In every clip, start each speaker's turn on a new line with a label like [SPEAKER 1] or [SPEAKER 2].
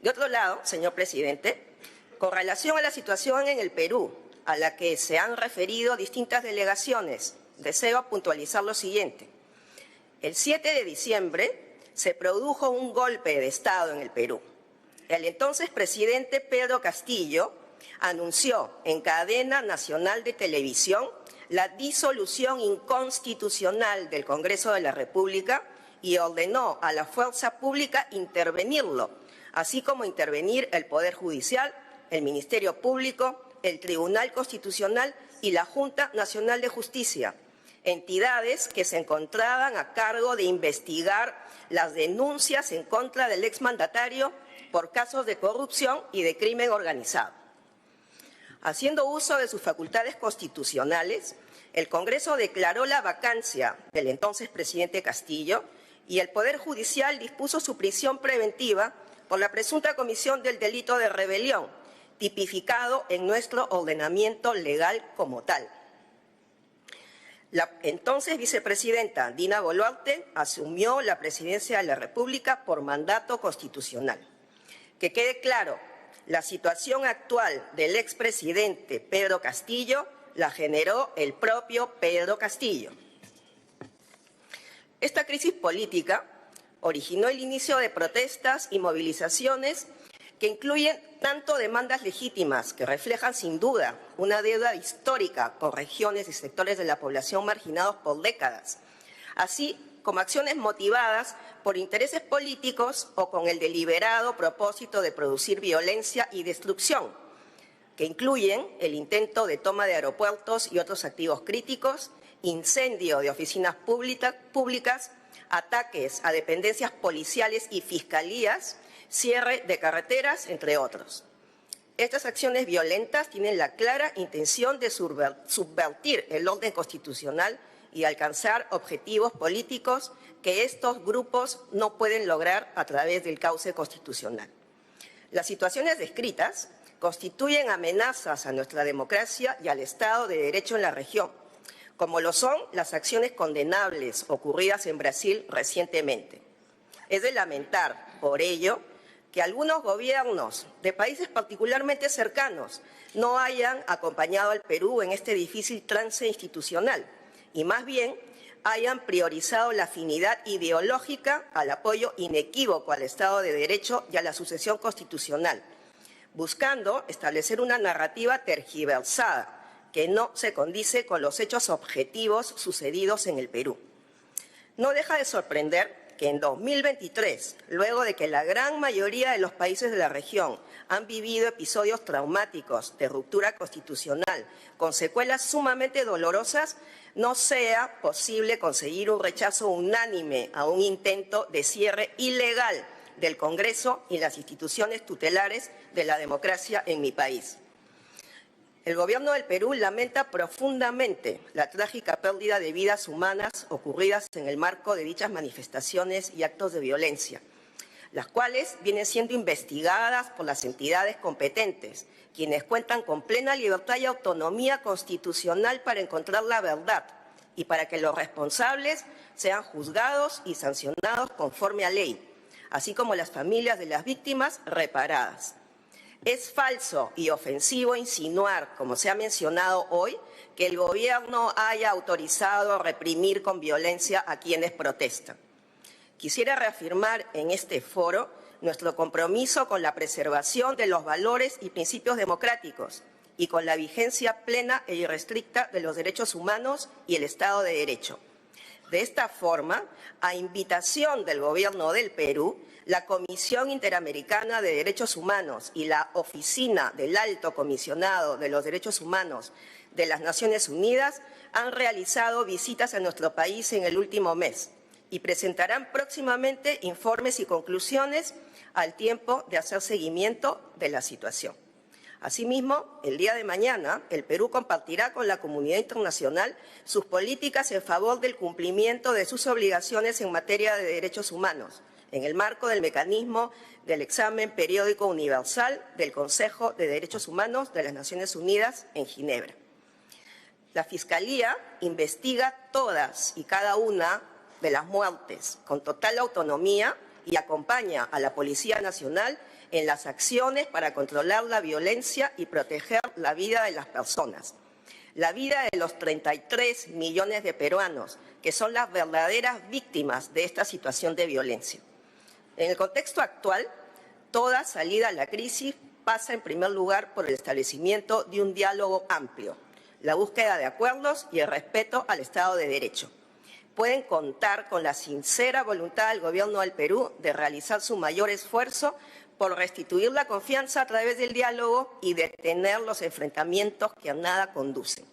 [SPEAKER 1] De otro lado, señor presidente, con relación a la situación en el Perú, a la que se han referido distintas delegaciones, deseo puntualizar lo siguiente. El 7 de diciembre se produjo un golpe de Estado en el Perú. El entonces presidente Pedro Castillo anunció en cadena nacional de televisión la disolución inconstitucional del Congreso de la República y ordenó a la fuerza pública intervenirlo, así como intervenir el Poder Judicial, el Ministerio Público, el Tribunal Constitucional y la Junta Nacional de Justicia, entidades que se encontraban a cargo de investigar las denuncias en contra del exmandatario por casos de corrupción y de crimen organizado. Haciendo uso de sus facultades constitucionales, el Congreso declaró la vacancia del entonces presidente Castillo y el Poder Judicial dispuso su prisión preventiva por la presunta comisión del delito de rebelión, tipificado en nuestro ordenamiento legal como tal. La entonces vicepresidenta Dina Boluarte asumió la presidencia de la República por mandato constitucional. Que quede claro, la situación actual del expresidente Pedro Castillo la generó el propio Pedro Castillo. Esta crisis política originó el inicio de protestas y movilizaciones que incluyen tanto demandas legítimas que reflejan sin duda una deuda histórica con regiones y sectores de la población marginados por décadas, así como acciones motivadas por intereses políticos o con el deliberado propósito de producir violencia y destrucción, que incluyen el intento de toma de aeropuertos y otros activos críticos, incendio de oficinas públicas, ataques a dependencias policiales y fiscalías, cierre de carreteras, entre otros. Estas acciones violentas tienen la clara intención de subvertir el orden constitucional y alcanzar objetivos políticos que estos grupos no pueden lograr a través del cauce constitucional. Las situaciones descritas constituyen amenazas a nuestra democracia y al Estado de Derecho en la región, como lo son las acciones condenables ocurridas en Brasil recientemente. Es de lamentar, por ello, que algunos gobiernos de países particularmente cercanos no hayan acompañado al Perú en este difícil trance institucional y más bien hayan priorizado la afinidad ideológica al apoyo inequívoco al Estado de Derecho y a la sucesión constitucional, buscando establecer una narrativa tergiversada que no se condice con los hechos objetivos sucedidos en el Perú. No deja de sorprender que en 2023, luego de que la gran mayoría de los países de la región han vivido episodios traumáticos de ruptura constitucional con secuelas sumamente dolorosas, no sea posible conseguir un rechazo unánime a un intento de cierre ilegal del Congreso y las instituciones tutelares de la democracia en mi país. El Gobierno del Perú lamenta profundamente la trágica pérdida de vidas humanas ocurridas en el marco de dichas manifestaciones y actos de violencia, las cuales vienen siendo investigadas por las entidades competentes, quienes cuentan con plena libertad y autonomía constitucional para encontrar la verdad y para que los responsables sean juzgados y sancionados conforme a ley, así como las familias de las víctimas reparadas. Es falso y ofensivo insinuar, como se ha mencionado hoy, que el Gobierno haya autorizado reprimir con violencia a quienes protestan. Quisiera reafirmar en este foro nuestro compromiso con la preservación de los valores y principios democráticos y con la vigencia plena e irrestricta de los derechos humanos y el Estado de Derecho. De esta forma, a invitación del Gobierno del Perú, la Comisión Interamericana de Derechos Humanos y la Oficina del Alto Comisionado de los Derechos Humanos de las Naciones Unidas han realizado visitas a nuestro país en el último mes y presentarán próximamente informes y conclusiones al tiempo de hacer seguimiento de la situación. Asimismo, el día de mañana, el Perú compartirá con la comunidad internacional sus políticas en favor del cumplimiento de sus obligaciones en materia de derechos humanos, en el marco del mecanismo del examen periódico universal del Consejo de Derechos Humanos de las Naciones Unidas en Ginebra. La Fiscalía investiga todas y cada una de las muertes con total autonomía y acompaña a la Policía Nacional en las acciones para controlar la violencia y proteger la vida de las personas. La vida de los 33 millones de peruanos, que son las verdaderas víctimas de esta situación de violencia. En el contexto actual, toda salida a la crisis pasa en primer lugar por el establecimiento de un diálogo amplio, la búsqueda de acuerdos y el respeto al Estado de Derecho. Pueden contar con la sincera voluntad del Gobierno del Perú de realizar su mayor esfuerzo por restituir la confianza a través del diálogo y detener los enfrentamientos que a nada conducen.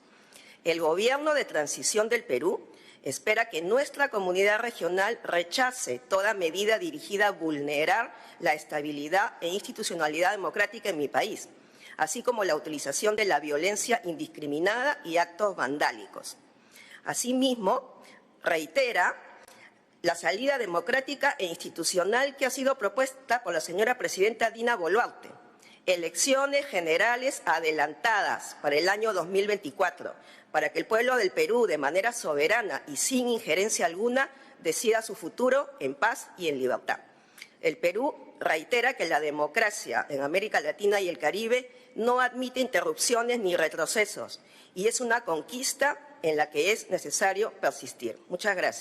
[SPEAKER 1] El Gobierno de Transición del Perú espera que nuestra comunidad regional rechace toda medida dirigida a vulnerar la estabilidad e institucionalidad democrática en mi país, así como la utilización de la violencia indiscriminada y actos vandálicos. Asimismo, reitera la salida democrática e institucional que ha sido propuesta por la señora presidenta Dina Boluarte. Elecciones generales adelantadas para el año 2024, para que el pueblo del Perú, de manera soberana y sin injerencia alguna, decida su futuro en paz y en libertad. El Perú reitera que la democracia en América Latina y el Caribe no admite interrupciones ni retrocesos y es una conquista en la que es necesario persistir. Muchas gracias.